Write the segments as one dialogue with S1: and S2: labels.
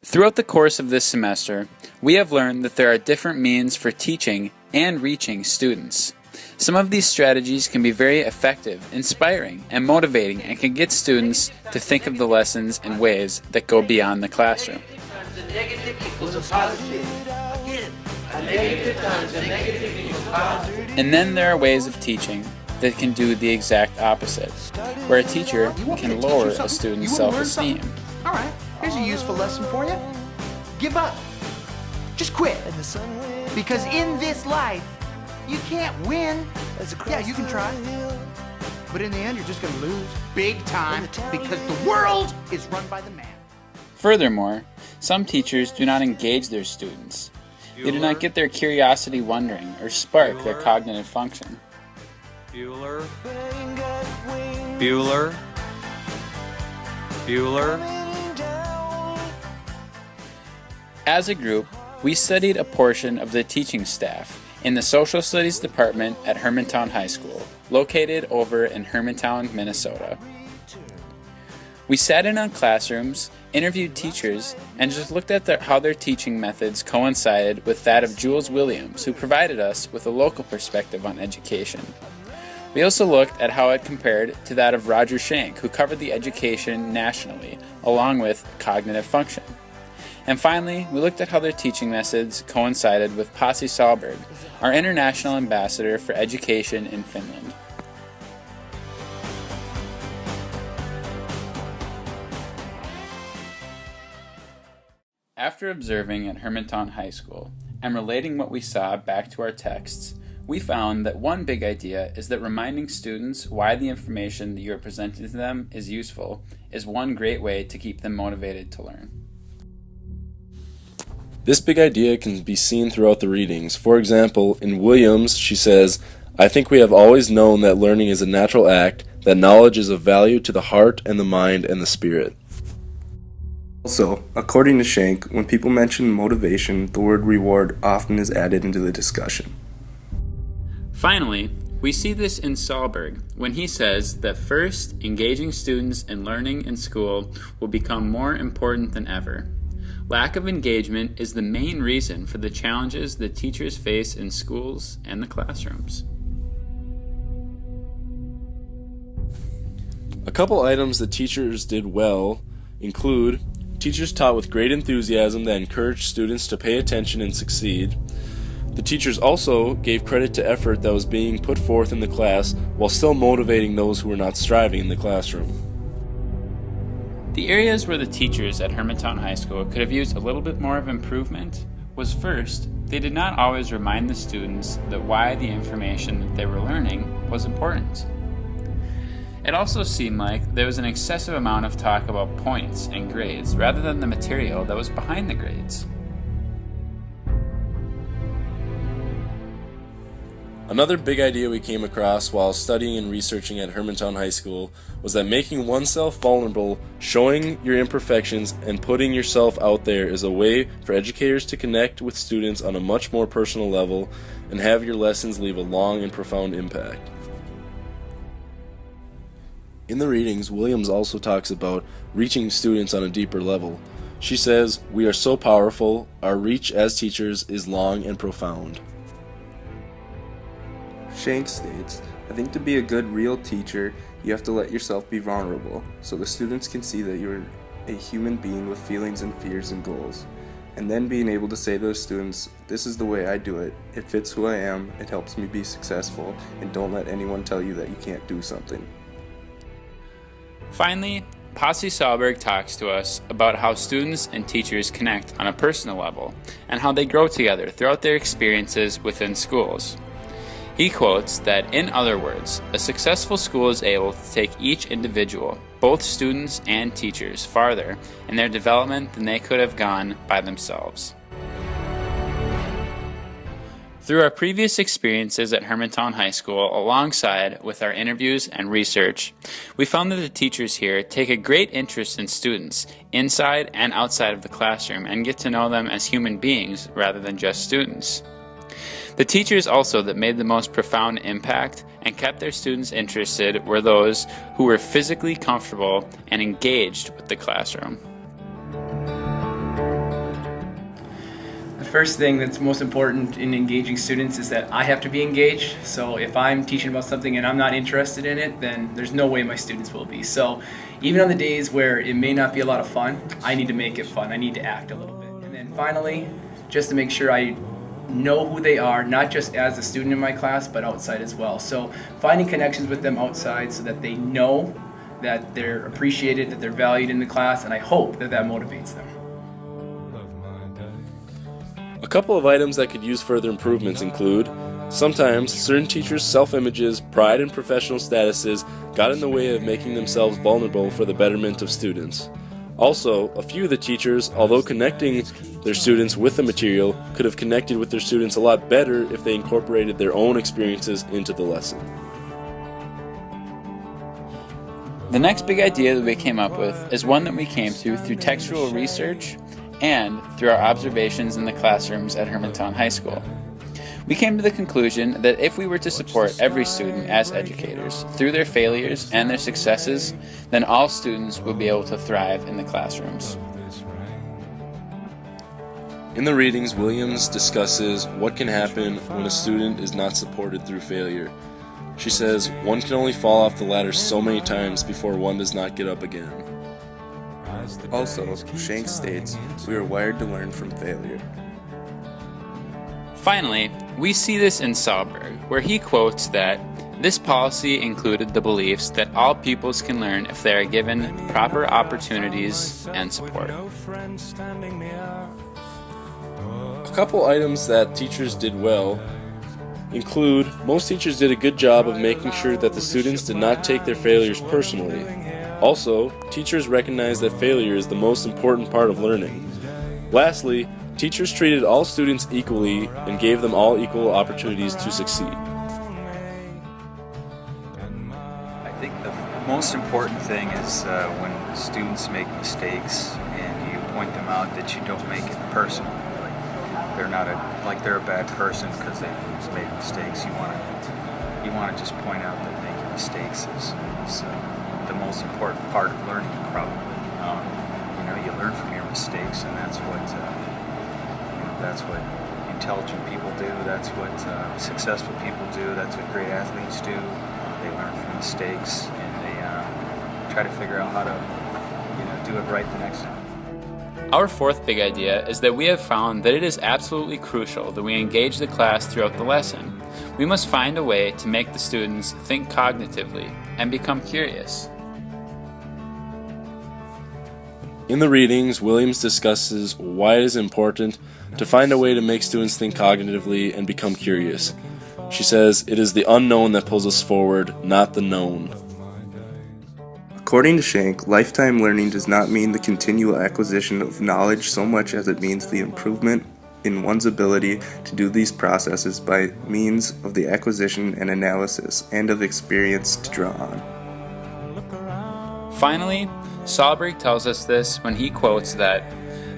S1: Throughout the course of this semester, we have learned that there are different means for teaching and reaching students. Some of these strategies can be very effective, inspiring, and motivating, and can get students to think of the lessons in ways that go beyond the classroom. And then there are ways of teaching that can do the exact opposite, where a teacher can lower a student's self-esteem.
S2: All right, here's a useful lesson for you. Give up. Just quit. Because in this life, you can't win. Yeah, you can try. But in the end, you're just going to lose big time because the world is run by the man.
S1: Furthermore, some teachers do not engage their students. They do not get their curiosity wondering or spark their cognitive function.
S3: Bueller.
S1: As a group, we studied a portion of the teaching staff in the Social Studies Department at Hermantown High School, located over in Hermantown, Minnesota. We sat in on classrooms, interviewed teachers, and just looked at how their teaching methods coincided with that of Jules Williams, who provided us with a local perspective on education. We also looked at how it compared to that of Roger Schenck, who covered the education nationally, along with cognitive function. And finally, we looked at how their teaching methods coincided with Pasi Sahlberg, our international ambassador for education in Finland. After observing at Hermantown High School and relating what we saw back to our texts, we found that one big idea is that reminding students why the information that you are presenting to them is useful is one great way to keep them motivated to learn.
S4: This big idea can be seen throughout the readings. For example, in Williams, she says, "I think we have always known that learning is a natural act, that knowledge is of value to the heart and the mind and the spirit."
S5: Also, according to Schenck, when people mention motivation, the word reward often is added into the discussion.
S1: Finally, we see this in Sahlberg when he says that first, engaging students in learning in school will become more important than ever. Lack of engagement is the main reason for the challenges that teachers face in schools and the classrooms.
S4: A couple items that teachers did well include teachers taught with great enthusiasm that encouraged students to pay attention and succeed. The teachers also gave credit to effort that was being put forth in the class while still motivating those who were not striving in the classroom.
S1: The areas where the teachers at Hermantown High School could have used a little bit more of improvement was first, they did not always remind the students that why the information that they were learning was important. It also seemed like there was an excessive amount of talk about points and grades rather than the material that was behind the grades.
S4: Another big idea we came across while studying and researching at Hermantown High School was that making oneself vulnerable, showing your imperfections, and putting yourself out there is a way for educators to connect with students on a much more personal level and have your lessons leave a long and profound impact. In the readings, Williams also talks about reaching students on a deeper level. She says, "We are so powerful, our reach as teachers is long and profound."
S5: Schenck states, "I think to be a good real teacher, you have to let yourself be vulnerable, so the students can see that you're a human being with feelings and fears and goals. And then being able to say to the students, this is the way I do it, it fits who I am, it helps me be successful, and don't let anyone tell you that you can't do something."
S1: Finally, Pasi Sahlberg talks to us about how students and teachers connect on a personal level and how they grow together throughout their experiences within schools. He quotes that, in other words, a successful school is able to take each individual, both students and teachers, farther in their development than they could have gone by themselves. Through our previous experiences at Hermantown High School, alongside with our interviews and research, we found that the teachers here take a great interest in students, inside and outside of the classroom, and get to know them as human beings rather than just students. The teachers also that made the most profound impact and kept their students interested were those who were physically comfortable and engaged with the classroom.
S6: first thing that's most important in engaging students is that I have to be engaged. So if I'm teaching about something and I'm not interested in it, then there's no way my students will be. So even on the days where it may not be a lot of fun, I need to make it fun. I need to act a little bit. And then finally, just to make sure I know who they are, not just as a student in my class, but outside as well. So finding connections with them outside so that they know that they're appreciated, that they're valued in the class, and I hope that that motivates them.
S4: A couple of items that could use further improvements include sometimes certain teachers' self-images, pride, and professional statuses got in the way of making themselves vulnerable for the betterment of students. Also, a few of the teachers, although connecting their students with the material, could have connected with their students a lot better if they incorporated their own experiences into the lesson.
S1: The next big idea that we came up with is one that we came to through textual research and through our observations in the classrooms at Hermantown High School. We came to the conclusion that if we were to support every student as educators through their failures and their successes, then all students would be able to thrive in the classrooms.
S4: In the readings, Williams discusses what can happen when a student is not supported through failure. She says, one can only fall off the ladder so many times before one does not get up again.
S5: Also, Shank states, we are wired to learn from failure.
S1: Finally, we see this in Sahlberg, where he quotes that this policy included the beliefs that all pupils can learn if they are given proper opportunities and support.
S4: A couple items that teachers did well include most teachers did a good job of making sure that the students did not take their failures personally. Also, teachers recognized that failure is the most important part of learning. Lastly, teachers treated all students equally and gave them all equal opportunities to succeed.
S7: I think the most important thing is when students make mistakes and you point them out that you don't make it personal. They're not they're a bad person because they made mistakes. You want to just point out that making mistakes is the most important part of learning, probably. You learn from your mistakes, and that's what intelligent people do. That's what successful people do. That's what great athletes do. They learn from mistakes, and they try to figure out how to do it right the next time.
S1: Our fourth big idea is that we have found that it is absolutely crucial that we engage the class throughout the lesson. We must find a way to make the students think cognitively and become curious.
S4: In the readings, Williams discusses why it is important to find a way to make students think cognitively and become curious. She says, it is the unknown that pulls us forward, not the known.
S5: According to Shank, lifetime learning does not mean the continual acquisition of knowledge so much as it means the improvement in one's ability to do these processes by means of the acquisition and analysis and of experience to draw on.
S1: Finally, Sahlberg tells us this when he quotes that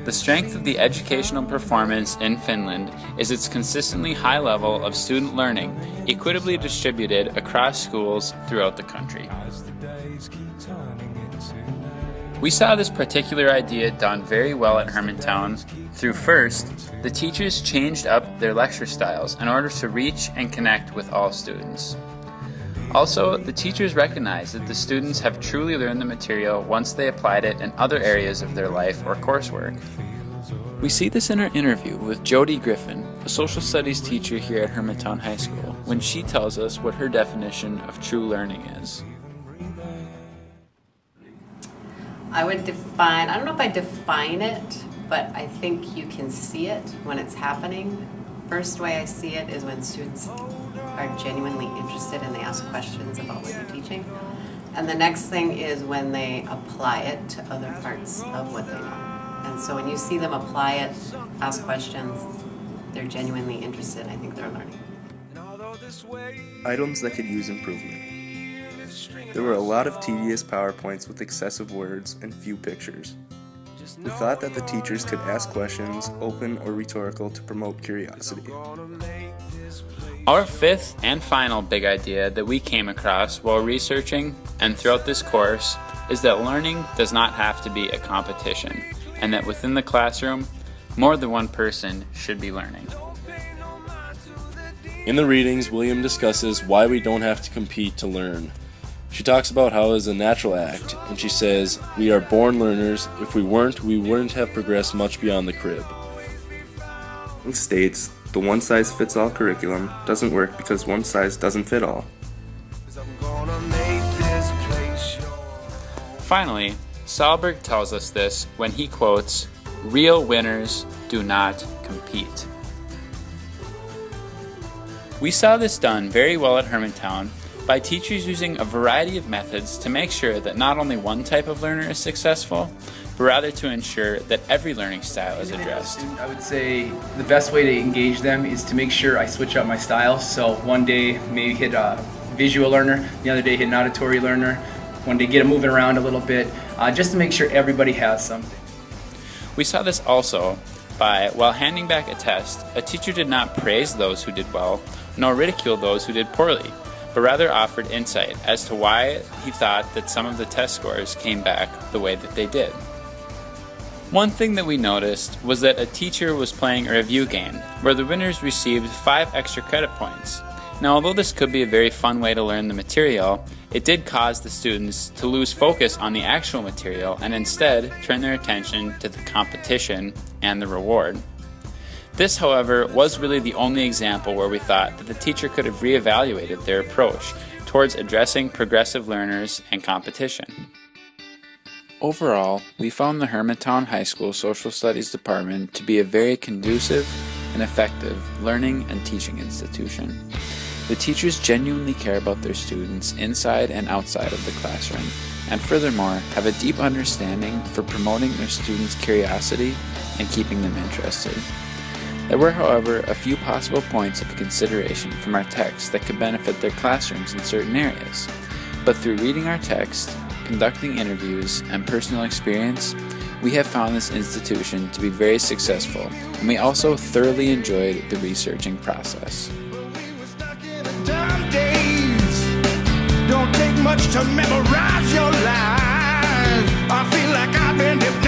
S1: the strength of the educational performance in Finland is its consistently high level of student learning, equitably distributed across schools throughout the country. We saw this particular idea done very well at Hermantown through first, the teachers changed up their lecture styles in order to reach and connect with all students. Also, the teachers recognized that the students have truly learned the material once they applied it in other areas of their life or coursework. We see this in our interview with Jody Griffin, a social studies teacher here at Hermantown High School, when she tells us what her definition of true learning is.
S8: I would define, I don't know if I define it, but I think you can see it when it's happening. First way I see it is when students are genuinely interested and they ask questions about what you're teaching. And the next thing is when they apply it to other parts of what they know. And so when you see them apply it, ask questions, they're genuinely interested, I think they're learning.
S5: Items that could use improvement. There were a lot of tedious PowerPoints with excessive words and few pictures. We thought that the teachers could ask questions, open or rhetorical, to promote curiosity.
S1: Our fifth and final big idea that we came across while researching and throughout this course is that learning does not have to be a competition, and that within the classroom, More than one person should be learning.
S4: In the readings, William discusses why we don't have to compete to learn. She talks about how it is a natural act, and she says, "We are born learners. If we weren't, we wouldn't have progressed much beyond the crib."
S5: It states, the one-size-fits-all curriculum doesn't work because one size doesn't fit all.
S1: Finally, Sahlberg tells us this when he quotes, "Real winners do not compete." We saw this done very well at Hermantown by teachers using a variety of methods to make sure that not only one type of learner is successful, but rather to ensure that every learning style is addressed.
S6: I would say the best way to engage them is to make sure I switch up my style. So one day maybe hit a visual learner, the other day hit an auditory learner, one day get them moving around a little bit, just to make sure everybody has something.
S1: We saw this also by, while handing back a test, a teacher did not praise those who did well, nor ridicule those who did poorly, but rather offered insight as to why he thought that some of the test scores came back the way that they did. One thing that we noticed was that a teacher was playing a review game where the winners received 5 extra credit points. Now, although this could be a very fun way to learn the material, it did cause the students to lose focus on the actual material and instead turn their attention to the competition and the reward. This, however, was really the only example where we thought that the teacher could have reevaluated their approach towards addressing progressive learners and competition. Overall, we found the Hermantown High School Social Studies Department to be a very conducive and effective learning and teaching institution. The teachers genuinely care about their students inside and outside of the classroom, and furthermore have a deep understanding for promoting their students' curiosity and keeping them interested. There were, however, a few possible points of consideration from our text that could benefit their classrooms in certain areas, but through reading our text, conducting interviews, and personal experience, we have found this institution to be very successful, and we also thoroughly enjoyed the researching process.
S9: Don't take much to memorize your life. I feel like I've been hypnotized.